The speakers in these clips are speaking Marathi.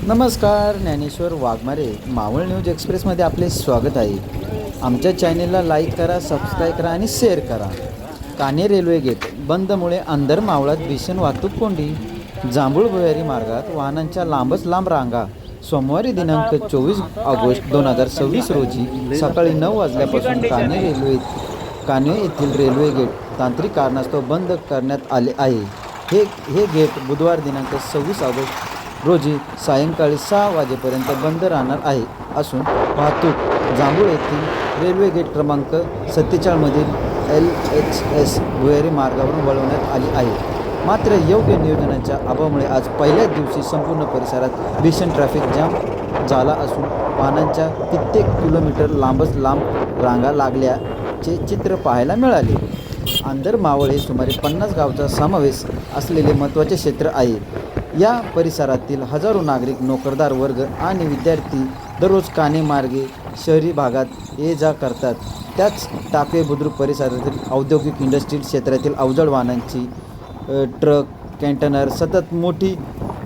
नमस्कार, ज्ञानेश्वर वाघमारे मावळ न्यूज एक्सप्रेसमध्ये आपले स्वागत आहे। आमच्या चॅनेलला लाईक करा, सबस्क्राईब करा आणि शेअर करा। कान्हे रेल्वे गेट बंदमुळे अंदर मावळात भीषण वाहतूक कोंडी। जांभूळ भुयारी मार्गात वाहनांच्या लांबच लांब रांगा। सोमवारी दिनांक 24 ऑगस्ट 2026 रोजी सकाळी 9 वाजल्यापासून कान्हे येथील रेल्वे गेट तांत्रिक कारणास्तव बंद करण्यात आले आहे। हे गेट बुधवार दिनांक 26 ऑगस्ट रोजी सायंकाळी 6 वाजेपर्यंत बंद राहणार आहे असून वाहतूक जांभूळ येथील रेल्वे गेट क्रमांक 47 मधील LHS भुयारी मार्गावरून वळवण्यात आली आहे। मात्र योग्य नियोजनाच्या अभावामुळे आज पहिल्याच दिवशी संपूर्ण परिसरात भीषण ट्रॅफिक जाम झाला असून वाहनांच्या कित्येक किलोमीटर लांबच लांब रांगा लागल्याचे चित्र पाहायला मिळाले। आंदर मावळ हे सुमारे 50 गावचा समावेश असलेले महत्त्वाचे क्षेत्र आहे। या परिसरातील हजारो नागरिक, नोकरदार वर्ग आणि विद्यार्थी दररोज कान्हे मार्गे शहरी भागात ये जा करतात। त्याच टाकवे बुद्रुक परिसरातील औद्योगिक इंडस्ट्रियल क्षेत्रातील अवजड वाहनांची ट्रक, कंटेनर सतत मोठी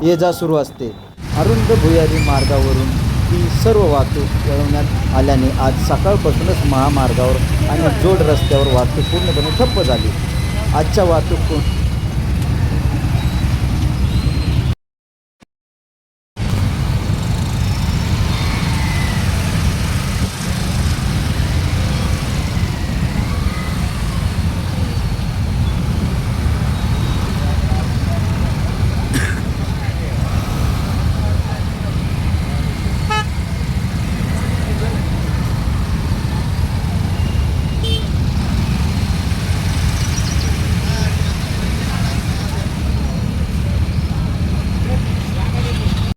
ये जा सुरू असते। अरुंद भुयारी मार्गावरून ही सर्व वाहतूक वळवण्यात आल्याने आज सकाळपासूनच महामार्गावर आणि जोड रस्त्यावर वाहतूक पूर्णपणे ठप्प झाली। आजच्या वाहतूक